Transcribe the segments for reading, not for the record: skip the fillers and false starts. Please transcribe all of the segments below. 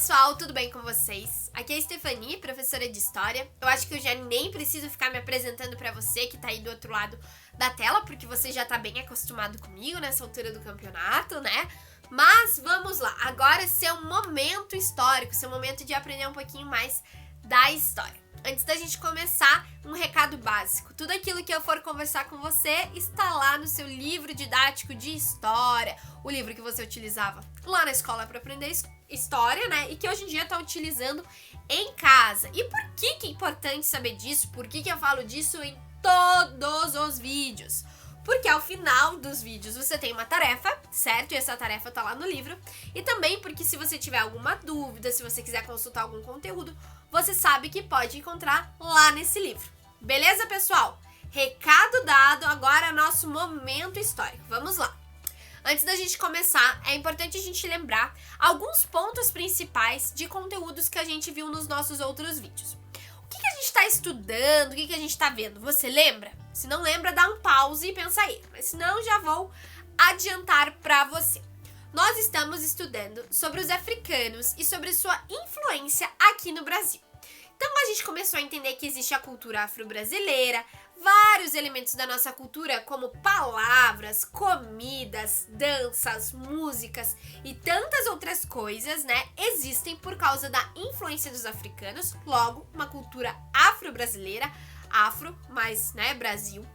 pessoal, tudo bem com vocês? Aqui é a Stephanie, professora de História. Eu acho que eu já nem preciso ficar me apresentando pra você que tá aí do outro lado da tela, porque você já tá bem acostumado comigo nessa altura do campeonato, né? Mas vamos lá, agora é seu momento histórico, seu momento de aprender um pouquinho mais da história. Antes da gente começar, um recado básico. Tudo aquilo que eu for conversar com você está lá no seu livro didático de história, o livro que você utilizava lá na escola para aprender história, né? E que hoje em dia está utilizando em casa. E por que é importante saber disso? Por que eu falo disso em todos os vídeos? Porque ao final dos vídeos você tem uma tarefa, certo? E essa tarefa tá lá no livro. E também porque se você tiver alguma dúvida, se você quiser consultar algum conteúdo, você sabe que pode encontrar lá nesse livro. Beleza, pessoal? Recado dado, agora é nosso momento histórico. Vamos lá. Antes da gente começar, é importante a gente lembrar alguns pontos principais de conteúdos que a gente viu nos nossos outros vídeos. O que a gente está estudando, o que a gente está vendo? Você lembra? Se não lembra, dá um pause e pensa aí. Mas senão, já vou adiantar para você. Nós estamos estudando sobre os africanos e sobre sua influência aqui no Brasil. Então, a gente começou a entender que existe a cultura afro-brasileira, vários elementos da nossa cultura, como palavras, comidas, danças, músicas e tantas outras coisas, né, existem por causa da influência dos africanos, logo, uma cultura afro-brasileira, afro, mas, né, Brasil.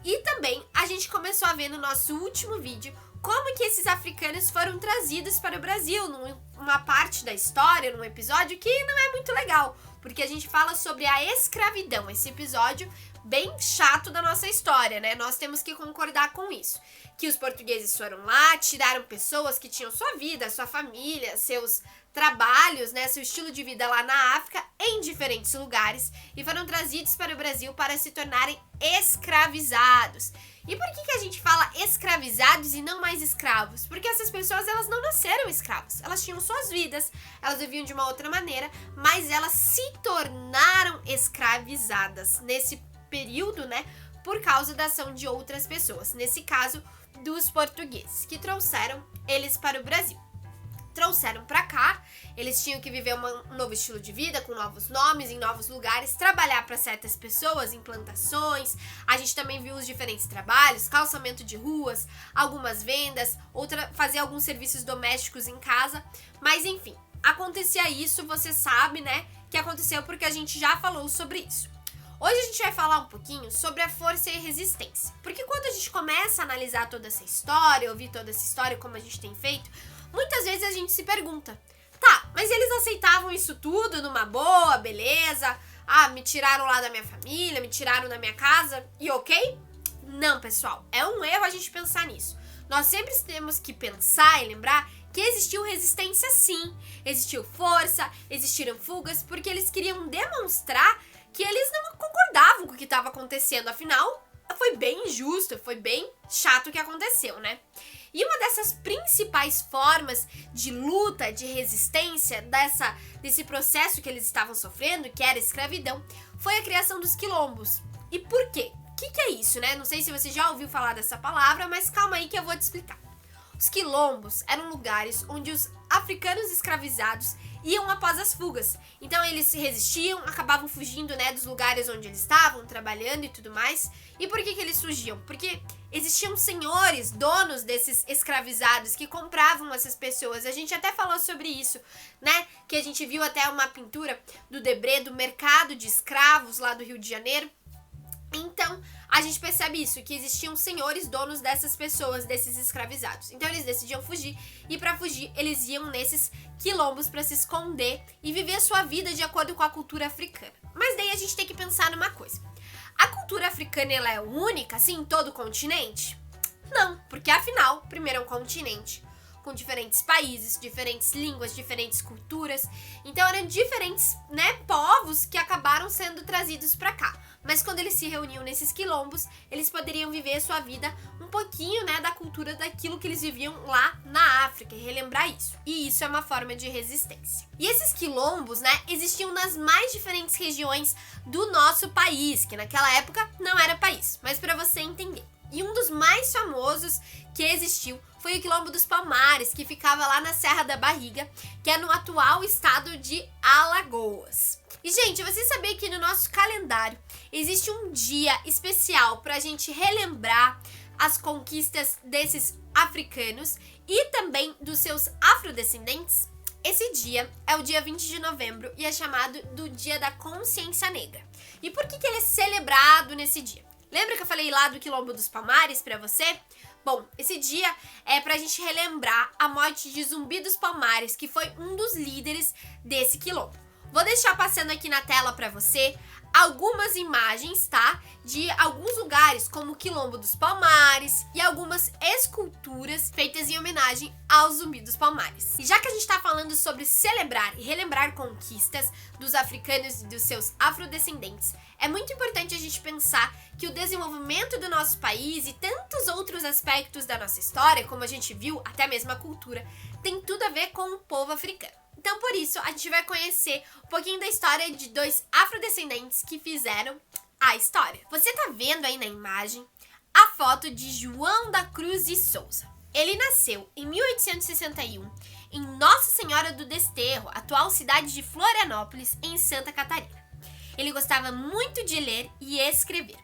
E também a gente começou a ver no nosso último vídeo como que esses africanos foram trazidos para o Brasil, numa parte da história, num episódio que não é muito legal, porque a gente fala sobre a escravidão, esse episódio bem chato da nossa história, né? Nós temos que concordar com isso, que os portugueses foram lá, tiraram pessoas que tinham sua vida, sua família, seus trabalhos, né, seu estilo de vida lá na África, em diferentes lugares, e foram trazidos para o Brasil para se tornarem escravizados. E por que a gente fala escravizados e não mais escravos? Porque essas pessoas, elas não nasceram escravos, elas tinham suas vidas, elas viviam de uma outra maneira, mas elas se tornaram escravizadas nesse período, né, por causa da ação de outras pessoas, nesse caso, dos portugueses, que trouxeram eles para o Brasil. Trouxeram para cá, eles tinham que viver um novo estilo de vida, com novos nomes, em novos lugares, trabalhar para certas pessoas, em plantações. A gente também viu os diferentes trabalhos, calçamento de ruas, algumas vendas, fazer alguns serviços domésticos em casa. Mas enfim, acontecia isso, você sabe, né, que aconteceu porque a gente já falou sobre isso. Hoje a gente vai falar um pouquinho sobre a força e a resistência. Porque quando a gente começa a analisar toda essa história, ouvir toda essa história como a gente tem feito, muitas vezes a gente se pergunta, tá, mas eles aceitavam isso tudo numa boa, beleza? Ah, me tiraram lá da minha família, me tiraram da minha casa e ok? Não, pessoal, é um erro a gente pensar nisso. Nós sempre temos que pensar e lembrar que existiu resistência sim, existiu força, existiram fugas, porque eles queriam demonstrar que eles não concordavam com o que estava acontecendo, afinal, foi bem injusto, foi bem chato o que aconteceu, né? E uma dessas principais formas de luta, de resistência, desse processo que eles estavam sofrendo, que era a escravidão, foi a criação dos quilombos. E por quê? O que é isso, né? Não sei se você já ouviu falar dessa palavra, mas calma aí que eu vou te explicar. Os quilombos eram lugares onde os africanos escravizados iam após as fugas. Então eles se resistiam, acabavam fugindo, né, dos lugares onde eles estavam, trabalhando e tudo mais. E por que eles fugiam? Porque existiam senhores, donos desses escravizados que compravam essas pessoas. A gente até falou sobre isso, né? Que a gente viu até uma pintura do Debré, do mercado de escravos lá do Rio de Janeiro. Então, a gente percebe isso, que existiam senhores donos dessas pessoas, desses escravizados. Então, eles decidiam fugir, e para fugir, eles iam nesses quilombos para se esconder e viver a sua vida de acordo com a cultura africana. Mas daí a gente tem que pensar numa coisa. A cultura africana, ela é única, assim, em todo o continente? Não, porque afinal, primeiro é um continente com diferentes países, diferentes línguas, diferentes culturas. Então eram diferentes, né, povos que acabaram sendo trazidos para cá. Mas quando eles se reuniam nesses quilombos, eles poderiam viver a sua vida um pouquinho, né, da cultura daquilo que eles viviam lá na África e relembrar isso. E isso é uma forma de resistência. E esses quilombos, né, existiam nas mais diferentes regiões do nosso país, que naquela época não era país, mas para você entender. E um dos mais famosos que existiu foi o Quilombo dos Palmares, que ficava lá na Serra da Barriga, que é no atual estado de Alagoas. E, gente, você sabia que no nosso calendário existe um dia especial para a gente relembrar as conquistas desses africanos e também dos seus afrodescendentes? Esse dia é o dia 20 de novembro e é chamado do Dia da Consciência Negra. E por que ele é celebrado nesse dia? Lembra que eu falei lá do Quilombo dos Palmares pra você? Bom, esse dia é pra gente relembrar a morte de Zumbi dos Palmares, que foi um dos líderes desse quilombo. Vou deixar passando aqui na tela pra você algumas imagens, tá? De alguns lugares, como o Quilombo dos Palmares e algumas esculturas feitas em homenagem ao Zumbi dos Palmares. E já que a gente tá falando sobre celebrar e relembrar conquistas dos africanos e dos seus afrodescendentes, é muito importante a gente pensar que o desenvolvimento do nosso país e tantos outros aspectos da nossa história, como a gente viu, até mesmo a cultura, tem tudo a ver com o povo africano. Então, por isso, a gente vai conhecer um pouquinho da história de dois afrodescendentes que fizeram a história. Você tá vendo aí na imagem a foto de João da Cruz de Souza. Ele nasceu em 1861 em Nossa Senhora do Desterro, atual cidade de Florianópolis, em Santa Catarina. Ele gostava muito de ler e escrever.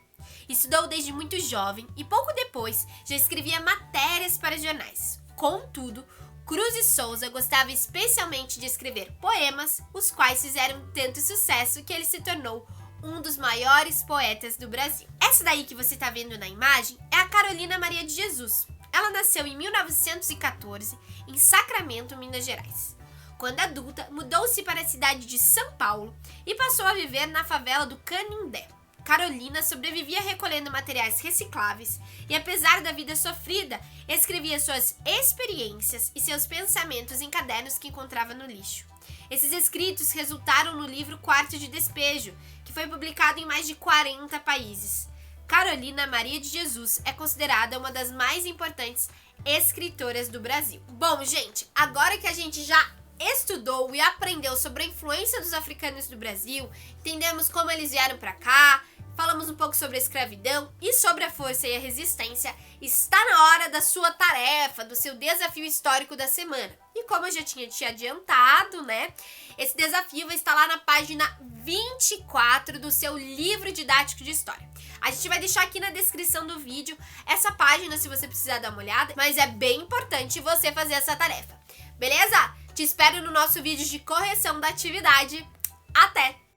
Estudou desde muito jovem e pouco depois já escrevia matérias para jornais. Contudo, Cruz de Souza gostava especialmente de escrever poemas, os quais fizeram tanto sucesso que ele se tornou um dos maiores poetas do Brasil. Essa daí que você está vendo na imagem é a Carolina Maria de Jesus. Ela nasceu em 1914 em Sacramento, Minas Gerais. Quando adulta, mudou-se para a cidade de São Paulo e passou a viver na favela do Canindé. Carolina sobrevivia recolhendo materiais recicláveis e, apesar da vida sofrida, escrevia suas experiências e seus pensamentos em cadernos que encontrava no lixo. Esses escritos resultaram no livro Quarto de Despejo, que foi publicado em mais de 40 países. Carolina Maria de Jesus é considerada uma das mais importantes escritoras do Brasil. Bom, gente, agora que a gente já estudou e aprendeu sobre a influência dos africanos do Brasil, entendemos como eles vieram para cá, falamos um pouco sobre a escravidão e sobre a força e a resistência, está na hora da sua tarefa, do seu desafio histórico da semana. E como eu já tinha te adiantado, né, esse desafio vai estar lá na página 24 do seu livro didático de história. A gente vai deixar aqui na descrição do vídeo essa página se você precisar dar uma olhada, mas é bem importante você fazer essa tarefa, beleza? Te espero no nosso vídeo de correção da atividade. Até!